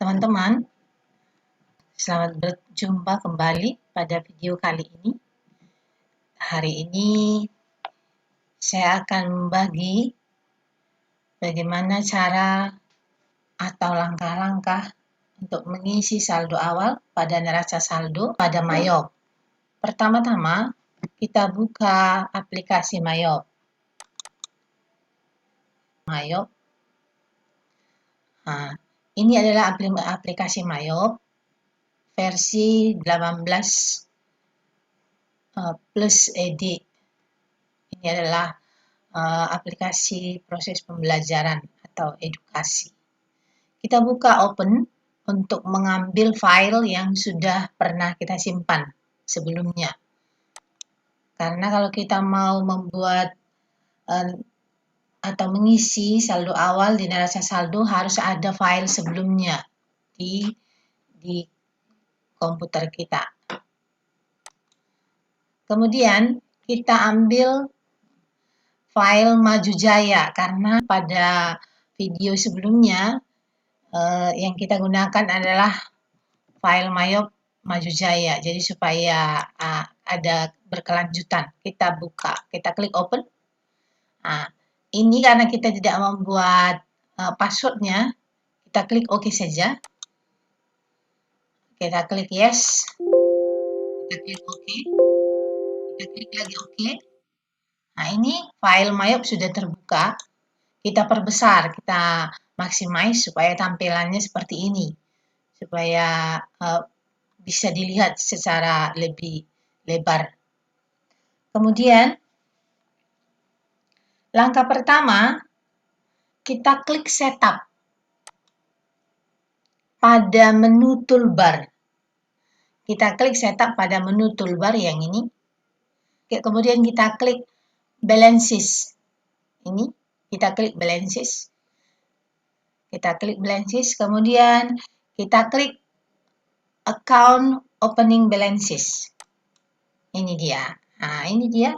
Teman-teman, selamat berjumpa kembali pada video kali ini. Hari ini saya akan membagi bagaimana cara atau langkah-langkah untuk mengisi saldo awal pada neraca saldo pada Mayop. Pertama-tama, kita buka aplikasi Mayop. Nah, ini adalah aplikasi Mayop versi 18 plus ED. Ini adalah aplikasi proses pembelajaran atau edukasi. Kita buka open untuk mengambil file yang sudah pernah kita simpan sebelumnya. Karena kalau kita mau membuat atau mengisi saldo awal di neraca saldo harus ada file sebelumnya di komputer kita. Kemudian kita ambil file Maju Jaya karena pada video sebelumnya yang kita gunakan adalah file Mayop Maju Jaya. Jadi supaya ada berkelanjutan, kita buka, kita klik open. Nah, ini karena kita tidak membuat passwordnya, kita klik OK saja. Kita klik yes, kita klik OK, kita klik lagi OK. Nah, ini file Mayop sudah terbuka. Kita perbesar, kita maximize supaya tampilannya seperti ini. Supaya bisa dilihat secara lebih lebar. Kemudian, langkah pertama, kita klik setup pada menu toolbar. Kita klik setup pada menu toolbar yang ini. Kemudian kita klik balances. Ini, kita klik balances. Kita klik balances, kemudian kita klik account opening balances. Ini dia. Nah, ini dia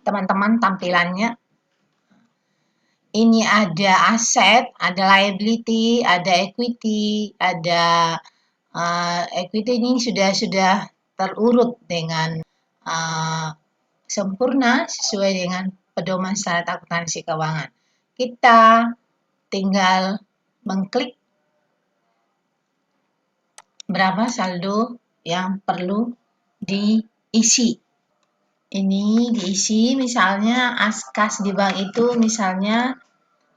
teman-teman tampilannya. Ini ada aset, ada liability, ada equity, ada equity ini sudah terurut dengan sempurna sesuai dengan pedoman standar akuntansi keuangan. Kita tinggal mengklik berapa saldo yang perlu diisi. Ini diisi misalnya kas di bank itu misalnya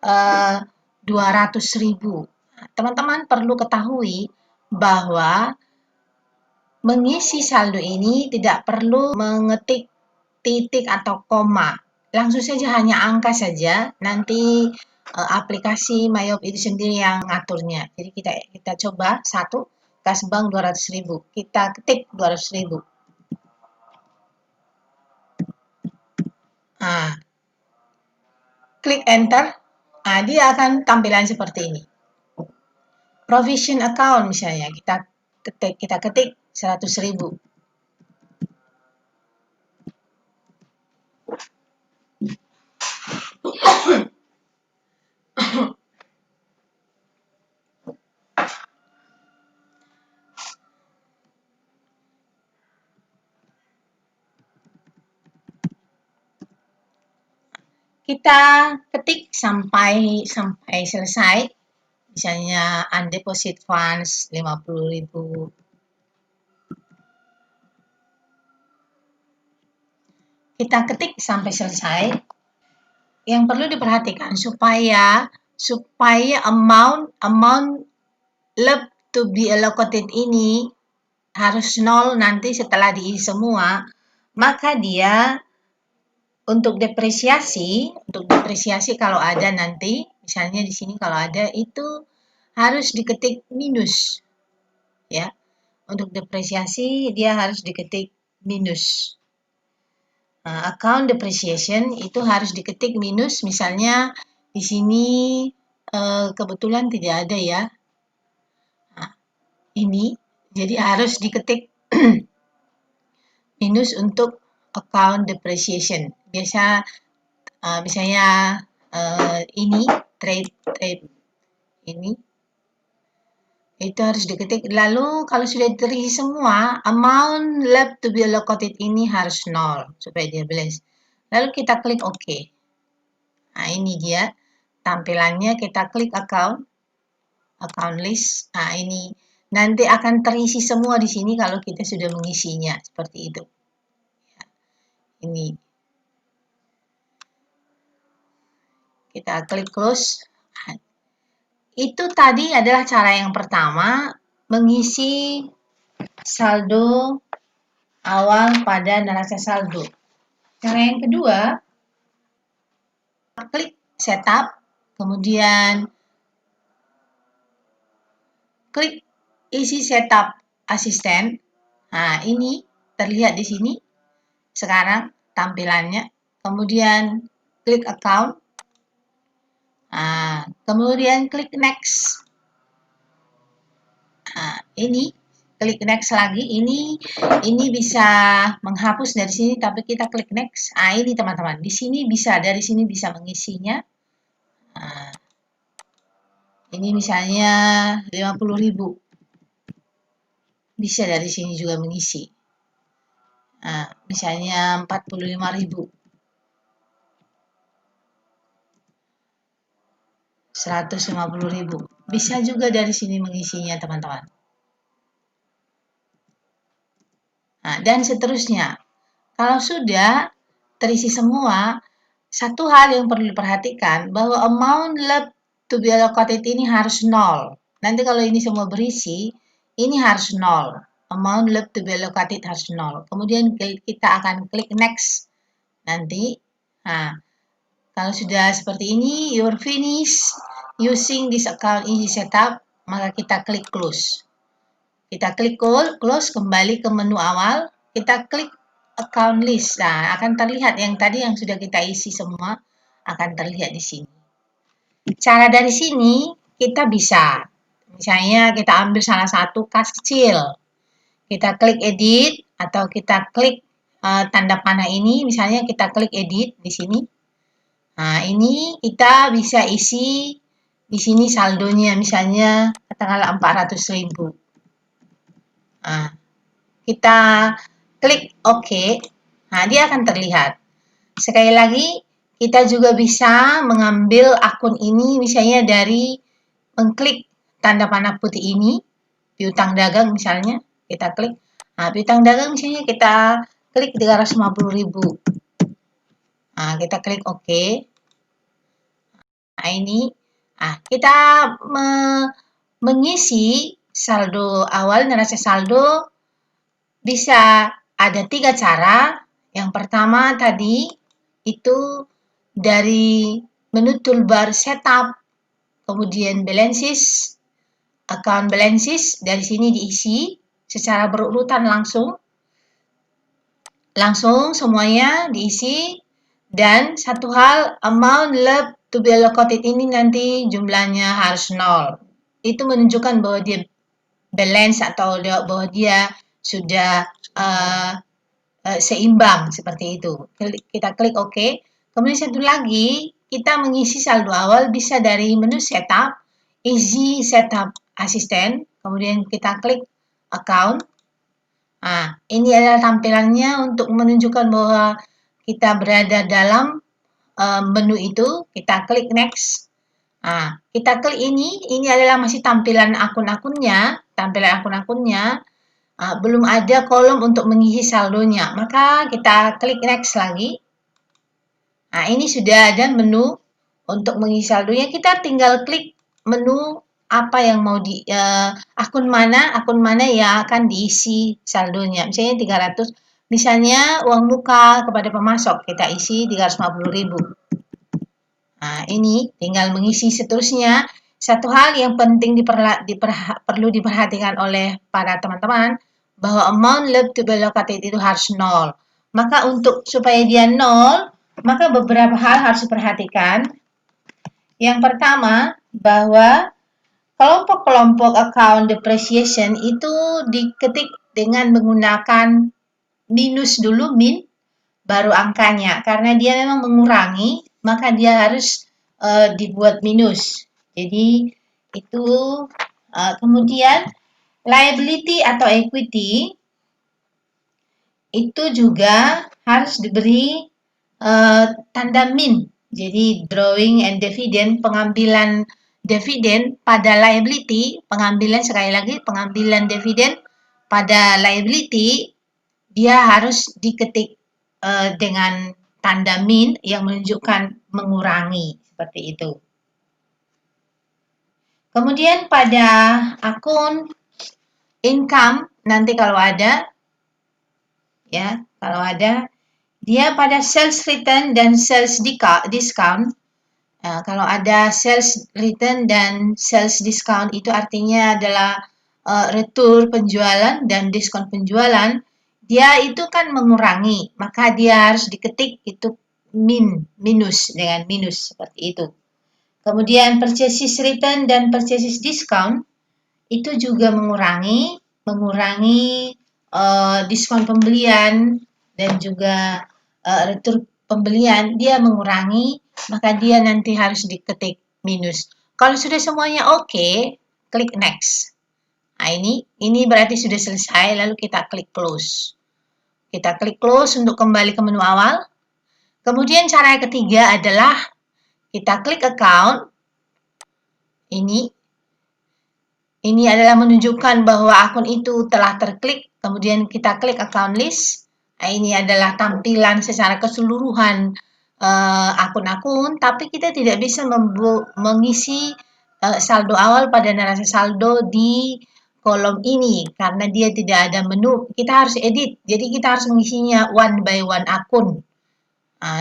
200.000. Teman-teman perlu ketahui bahwa mengisi saldo ini tidak perlu mengetik titik atau koma. Langsung saja hanya angka saja, nanti aplikasi Mayop itu sendiri yang ngaturnya. Jadi kita coba satu, kas bank 200.000. Kita ketik 200.000. Nah, klik enter. Nah, dia akan tampilan seperti ini. Provision account misalnya, kita ketik 100.000. Kita ketik sampai selesai. Misalnya undeposit funds 50.000. Kita ketik sampai selesai. Yang perlu diperhatikan supaya amount left to be allocated ini harus 0 nanti setelah diisi semua, maka dia untuk depresiasi kalau ada nanti, misalnya di sini kalau ada itu harus diketik minus. Ya. Untuk depresiasi dia harus diketik minus. Account depreciation itu harus diketik minus, misalnya di sini kebetulan tidak ada ya. Nah, ini jadi harus diketik minus untuk account depreciation. Misalnya ini trade ini Itu harus diketik. Lalu kalau sudah terisi semua, amount left to be allocated ini harus 0 supaya dia balance. Lalu kita klik OK. Nah, ini dia tampilannya. Kita klik account list. Nah, ini nanti akan terisi semua di sini kalau kita sudah mengisinya seperti itu. Ini kita klik close. Itu tadi adalah cara yang pertama, mengisi saldo awal pada neraca saldo. Cara yang kedua, klik setup, kemudian klik isi setup asisten. Nah, ini terlihat di sini sekarang tampilannya. Kemudian klik account. Nah, kemudian klik next. Nah, ini klik next lagi. Ini bisa menghapus dari sini, tapi kita klik next. Nah, ini teman-teman. Di sini bisa, dari sini bisa mengisinya. Nah, ini misalnya 50.000. Bisa dari sini juga mengisi. Nah, misalnya 45.000. 150.000. Bisa juga dari sini mengisinya, teman-teman. Nah, dan seterusnya. Kalau sudah terisi semua, satu hal yang perlu diperhatikan bahwa amount left to be allocated ini harus 0. Nanti kalau ini semua berisi, ini harus 0. Amount left to be allocated harus 0. Kemudian kita akan klik next. Nanti, nah, kalau sudah seperti ini, you're finished using this account easy setup, maka kita klik close. Kita klik close, kembali ke menu awal, kita klik account list. Nah, akan terlihat yang tadi yang sudah kita isi semua akan terlihat di sini. Cara dari sini kita bisa, misalnya kita ambil salah satu kas kecil, kita klik edit atau kita klik tanda panah ini, misalnya kita klik edit di sini. Nah, ini kita bisa isi di sini saldonya, misalnya katakanlah 400.000. Nah, kita klik OK. Nah, dia akan terlihat. Sekali lagi, kita juga bisa mengambil akun ini misalnya dari mengklik tanda panah putih ini, piutang dagang misalnya, kita klik. Nah, piutang dagang misalnya kita klik 350.000. Nah, kita klik OK. Nah, ini. Nah, kita mengisi saldo awal neraca saldo bisa ada 3 cara. Yang pertama tadi itu dari menu toolbar setup, kemudian balances, account balances, dari sini diisi secara berurutan langsung semuanya diisi. Dan satu hal, amount left to be allocated ini nanti jumlahnya harus 0. Itu menunjukkan bahwa dia balance atau bahwa dia sudah seimbang seperti itu. Kita klik OK. Kemudian satu lagi, kita mengisi saldo awal bisa dari menu setup, easy setup asisten, kemudian kita klik account. Nah, ini adalah tampilannya untuk menunjukkan bahwa kita berada dalam menu itu. Kita klik next. Nah, kita klik ini adalah masih tampilan akun-akunnya, belum ada kolom untuk mengisi saldonya, maka kita klik next lagi. Nah, ini sudah ada menu untuk mengisi saldonya. Kita tinggal klik menu apa yang mau akun mana yang akan diisi saldonya. Misalnya 300, misalnya uang muka kepada pemasok, kita isi 350.000. Nah, ini tinggal mengisi seterusnya. Satu hal yang penting perlu diperhatikan oleh para teman-teman, bahwa amount left to be allocated itu harus 0. Maka untuk supaya dia 0, maka beberapa hal harus diperhatikan. Yang pertama, bahwa kelompok-kelompok account depreciation itu diketik dengan menggunakan minus dulu, min, baru angkanya. Karena dia memang mengurangi, maka dia harus dibuat minus. Jadi itu Kemudian liability atau equity itu juga harus diberi tanda min. Jadi drawing and dividend, pengambilan dividen pada liability, pengambilan sekali lagi pengambilan dividen pada liability dia harus diketik dengan tanda min yang menunjukkan mengurangi seperti itu. Kemudian pada akun income nanti kalau ada ya, kalau ada dia pada sales return dan sales discount. Kalau ada sales return dan sales discount itu artinya adalah retur penjualan dan diskon penjualan. Dia itu kan mengurangi, maka dia harus diketik itu minus dengan minus seperti itu. Kemudian purchase return dan purchase discount itu juga mengurangi diskon pembelian dan juga retur pembelian, dia mengurangi, maka dia nanti harus diketik minus. Kalau sudah semuanya oke, klik next. Nah, ini berarti sudah selesai, lalu kita klik close. Kita klik close untuk kembali ke menu awal. Kemudian cara yang ketiga adalah kita klik account. Ini adalah menunjukkan bahwa akun itu telah terklik. Kemudian kita klik account list. Nah, ini adalah tampilan secara keseluruhan akun-akun, tapi kita tidak bisa mengisi saldo awal pada neraca saldo di kolom ini karena dia tidak ada menu. Kita harus edit, jadi kita harus mengisinya one by one akun.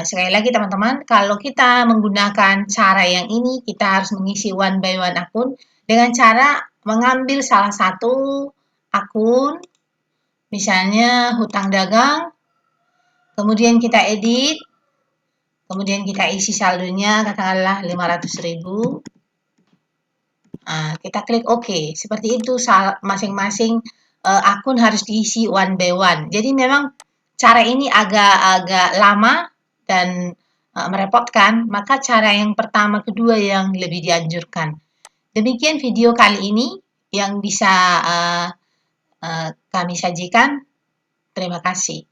Sekali lagi teman-teman, kalau kita menggunakan cara yang ini, kita harus mengisi one by one akun dengan cara mengambil salah satu akun, misalnya hutang dagang, kemudian kita edit, kemudian kita isi saldonya katakanlah 500.000. Kita klik OK. Seperti itu masing-masing akun harus diisi one by one. Jadi memang cara ini agak lama dan merepotkan, maka cara yang pertama kedua yang lebih dianjurkan. Demikian video kali ini yang bisa kami sajikan. Terima kasih.